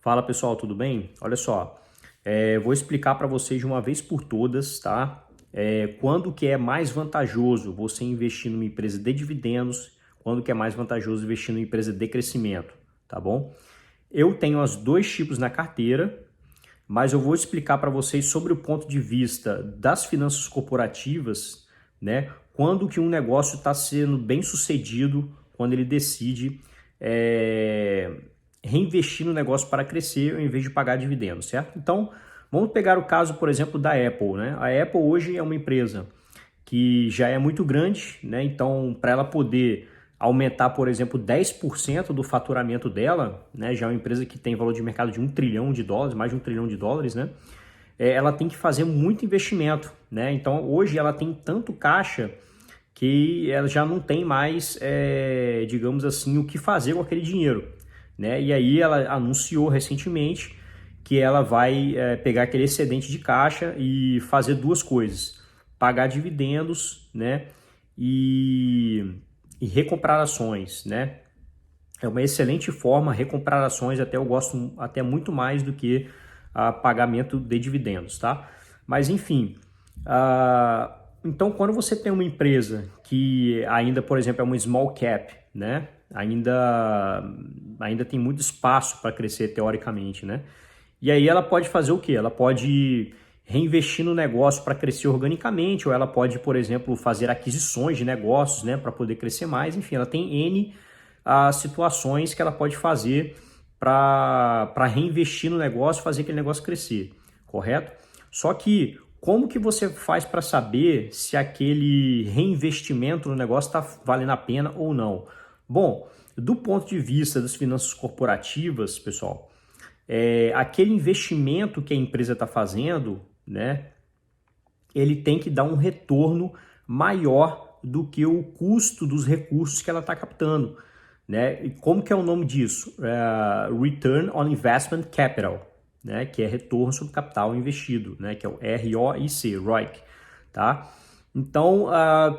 Fala pessoal, tudo bem? Olha só, vou explicar para vocês de uma vez por todas, tá? Quando que é mais vantajoso você investir numa empresa de dividendos, quando que é mais vantajoso investir numa empresa de crescimento, tá bom? Eu tenho os dois tipos na carteira, mas eu vou explicar para vocês sobre o ponto de vista das finanças corporativas, né? Quando que um negócio está sendo bem sucedido, quando ele decide é, reinvestir no negócio para crescer ao invés de pagar dividendos, certo? Então, vamos pegar o caso, por exemplo, da Apple, né? A Apple hoje é uma empresa que já é muito grande, né? Então, para ela poder aumentar, por exemplo, 10% do faturamento dela, né? Já é uma empresa que tem valor de mercado de US$ 1 trilhão, mais de US$ 1 trilhão, né? Ela tem que fazer muito investimento, né? Então, hoje ela tem tanto caixa que ela já não tem mais, digamos assim, o que fazer com aquele dinheiro, né? E aí ela anunciou recentemente que ela vai pegar aquele excedente de caixa e fazer duas coisas: pagar dividendos, né? E recomprar ações, né? É uma excelente forma, recomprar ações, até eu gosto até muito mais do que pagamento de dividendos, tá? Mas enfim, então quando você tem uma empresa que ainda, por exemplo, é uma small cap, né? Ainda tem muito espaço para crescer teoricamente, né? E aí ela pode fazer o quê? Ela pode reinvestir no negócio para crescer organicamente, ou ela pode, por exemplo, fazer aquisições de negócios, né, para poder crescer mais. Enfim, ela tem N situações que ela pode fazer para reinvestir no negócio, fazer aquele negócio crescer, correto? Só que como que você faz para saber se aquele reinvestimento no negócio está valendo a pena ou não? Bom, do ponto de vista das finanças corporativas, pessoal, aquele investimento que a empresa está fazendo, né, ele tem que dar um retorno maior do que o custo dos recursos que ela está captando, né? E como que é o nome disso? Return on Investment Capital, né? Que é retorno sobre capital investido, né? Que é o ROIC, tá? Então,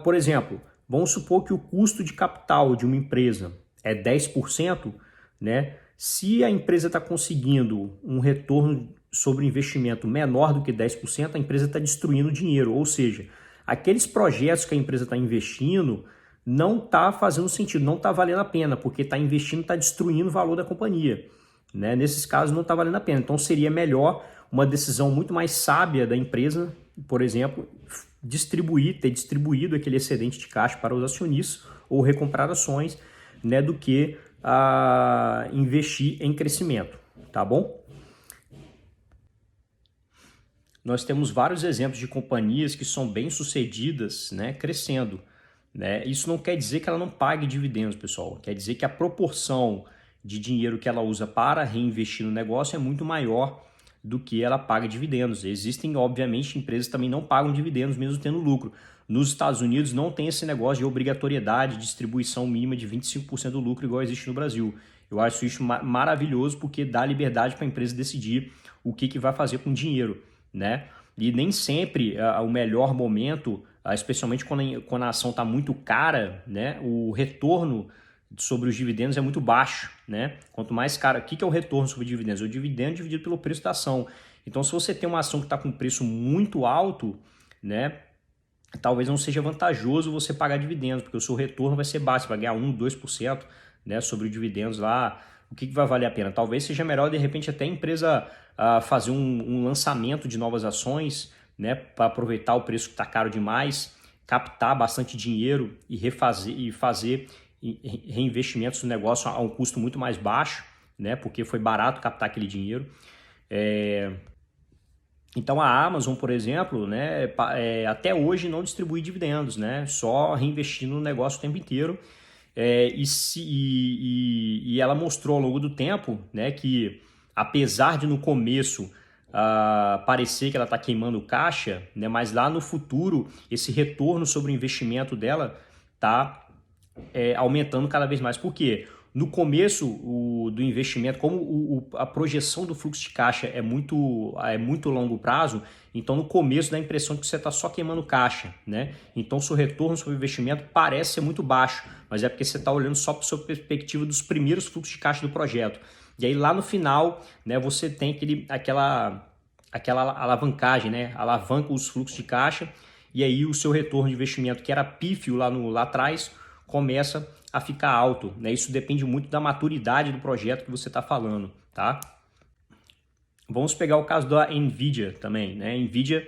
por exemplo, vamos supor que o custo de capital de uma empresa é 10%, né? Se a empresa está conseguindo um retorno sobre investimento menor do que 10%, a empresa está destruindo dinheiro. Ou seja, aqueles projetos que a empresa está investindo não está fazendo sentido, não está valendo a pena, porque está investindo, está destruindo o valor da companhia, né? Nesses casos não está valendo a pena. Então seria melhor uma decisão muito mais sábia da empresa, por exemplo, ter distribuído aquele excedente de caixa para os acionistas ou recomprar ações, né, do que investir em crescimento, tá bom? Nós temos vários exemplos de companhias que são bem sucedidas, né, crescendo, né? Isso não quer dizer que ela não pague dividendos, pessoal. Quer dizer que a proporção de dinheiro que ela usa para reinvestir no negócio é muito maior do que ela paga dividendos. Existem, obviamente, empresas que também não pagam dividendos, mesmo tendo lucro. Nos Estados Unidos não tem esse negócio de obrigatoriedade de distribuição mínima de 25% do lucro, igual existe no Brasil. Eu acho isso maravilhoso, porque dá liberdade para a empresa decidir o que vai fazer com o dinheiro, né? E nem sempre o melhor momento, especialmente quando a ação está muito cara, né? O retorno sobre os dividendos é muito baixo, né? Quanto mais caro, o que é o retorno sobre dividendos? É o dividendo dividido pelo preço da ação. Então, se você tem uma ação que está com um preço muito alto, né? Talvez não seja vantajoso você pagar dividendos, porque o seu retorno vai ser baixo, você vai ganhar 1, 2%, né, sobre os dividendos lá. O que vai valer a pena? Talvez seja melhor, de repente, até a empresa fazer um lançamento de novas ações, né, para aproveitar o preço que está caro demais, captar bastante dinheiro e fazer reinvestimentos no negócio a um custo muito mais baixo, né, porque foi barato captar aquele dinheiro. Então a Amazon, por exemplo, né, até hoje não distribui dividendos, né, só reinvestindo no negócio o tempo inteiro. E ela mostrou ao longo do tempo, né, que apesar de no começo parecer que ela está queimando caixa, né, mas lá no futuro esse retorno sobre o investimento dela está aumentando cada vez mais. Por quê? No começo do investimento, como a projeção do fluxo de caixa é muito longo prazo, então no começo dá a impressão de que você está só queimando caixa, né? Então seu retorno sobre o investimento parece ser muito baixo, mas é porque você está olhando só para a sua perspectiva dos primeiros fluxos de caixa do projeto. E aí lá no final, né, você tem aquela alavancagem, né, alavanca os fluxos de caixa, e aí o seu retorno de investimento, que era pífio lá atrás, começa a ficar alto, né? Isso depende muito da maturidade do projeto que você está falando, tá? Vamos pegar o caso da NVIDIA também, né? NVIDIA,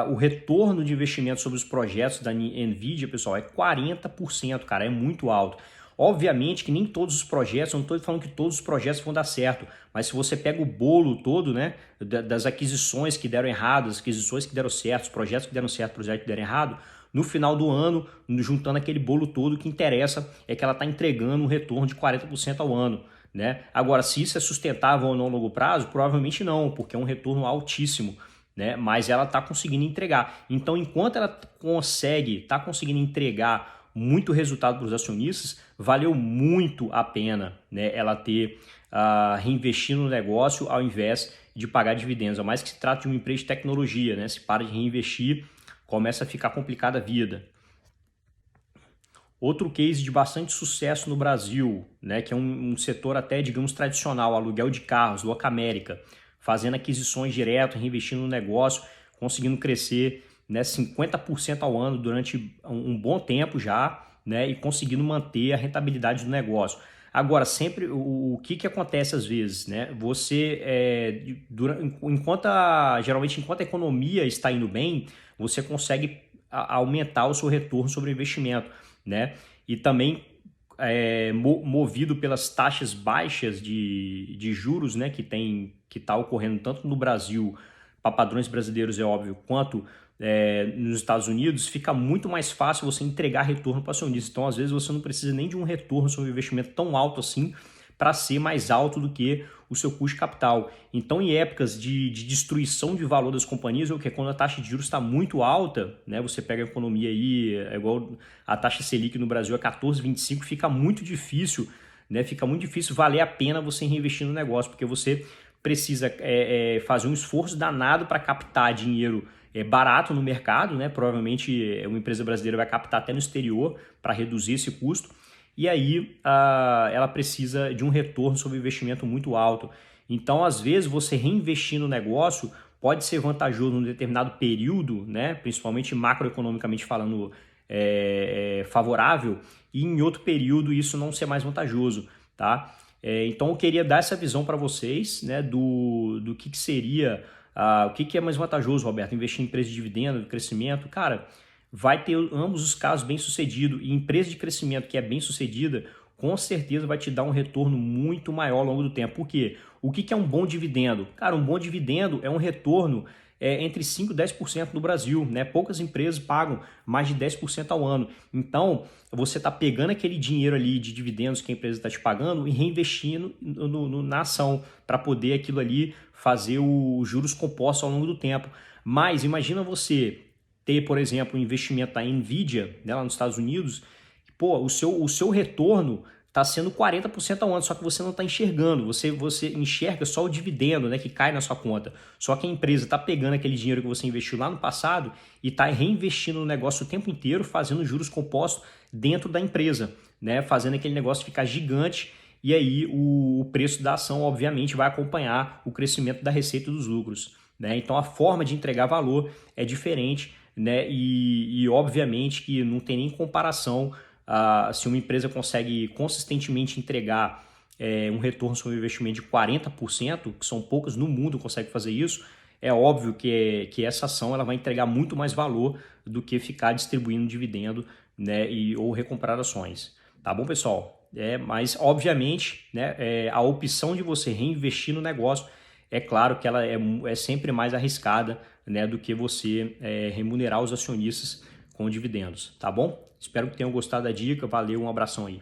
o retorno de investimento sobre os projetos da NVIDIA, pessoal, é 40%, cara, é muito alto. Obviamente que nem todos os projetos, eu não estou falando que todos os projetos vão dar certo, mas se você pega o bolo todo, né, das aquisições que deram errado, as aquisições que deram certo, os projetos que deram certo, projetos que deram errado, no final do ano, juntando aquele bolo todo, o que interessa é que ela está entregando um retorno de 40% ao ano, né? Agora, se isso é sustentável ou não a longo prazo, provavelmente não, porque é um retorno altíssimo, né? Mas ela está conseguindo entregar. Então, enquanto ela está conseguindo entregar muito resultado para os acionistas, valeu muito a pena, né, ela ter reinvestido no negócio ao invés de pagar dividendos. A mais que se trata de uma empresa de tecnologia, né? Se para de reinvestir, começa a ficar complicada a vida. Outro case de bastante sucesso no Brasil, né, que é um setor até, digamos, tradicional, aluguel de carros, Locamérica, fazendo aquisições direto, reinvestindo no negócio, conseguindo crescer, né, 50% ao ano durante um bom tempo já, né, e conseguindo manter a rentabilidade do negócio. Agora, sempre o que acontece às vezes, né? Você, geralmente enquanto a economia está indo bem, você consegue aumentar o seu retorno sobre o investimento, né? E também movido pelas taxas baixas de juros, né, que está ocorrendo tanto no Brasil, para padrões brasileiros é óbvio, quanto nos Estados Unidos, fica muito mais fácil você entregar retorno para o acionista. Então, às vezes, você não precisa nem de um retorno sobre o investimento tão alto assim para ser mais alto do que o seu custo de capital. Então, em épocas de destruição de valor das companhias, ou que é quando a taxa de juros está muito alta, né, você pega a economia aí, é igual a taxa Selic no Brasil é 14,25, fica muito difícil, né, valer a pena você reinvestir no negócio, porque você precisa fazer um esforço danado para captar dinheiro barato no mercado, né? Provavelmente uma empresa brasileira vai captar até no exterior para reduzir esse custo, e aí ela precisa de um retorno sobre investimento muito alto. Então, às vezes, você reinvestir no negócio pode ser vantajoso num determinado período, né? Principalmente macroeconomicamente falando, favorável, e em outro período isso não ser mais vantajoso, tá? Então, eu queria dar essa visão para vocês, né, do que seria, o que é mais vantajoso, Roberto, investir em empresa de dividendo, de crescimento. Cara, vai ter ambos os casos bem sucedido, e empresa de crescimento que é bem sucedida, com certeza vai te dar um retorno muito maior ao longo do tempo. Por quê? O que é um bom dividendo? Cara, um bom dividendo é um retorno entre 5% e 10% no Brasil, né? Poucas empresas pagam mais de 10% ao ano. Então, você está pegando aquele dinheiro ali de dividendos que a empresa está te pagando e reinvestindo na ação para poder aquilo ali fazer os juros compostos ao longo do tempo. Mas imagina você ter, por exemplo, um investimento da NVIDIA, né, lá nos Estados Unidos, pô, o seu retorno está sendo 40% ao ano, só que você não está enxergando, você enxerga só o dividendo, né, que cai na sua conta. Só que a empresa está pegando aquele dinheiro que você investiu lá no passado e está reinvestindo no negócio o tempo inteiro, fazendo juros compostos dentro da empresa, né, fazendo aquele negócio ficar gigante, e aí o preço da ação, obviamente, vai acompanhar o crescimento da receita e dos lucros, né? Então, a forma de entregar valor é diferente, né, e obviamente que não tem nem comparação. Se uma empresa consegue consistentemente entregar um retorno sobre o investimento de 40%, que são poucas no mundo que conseguem fazer isso, é óbvio que essa ação ela vai entregar muito mais valor do que ficar distribuindo dividendo, né, ou recomprar ações. Tá bom, pessoal? Mas, obviamente, né, a opção de você reinvestir no negócio, é claro que ela é sempre mais arriscada, né, do que você remunerar os acionistas com dividendos, tá bom? Espero que tenham gostado da dica, valeu, um abração aí.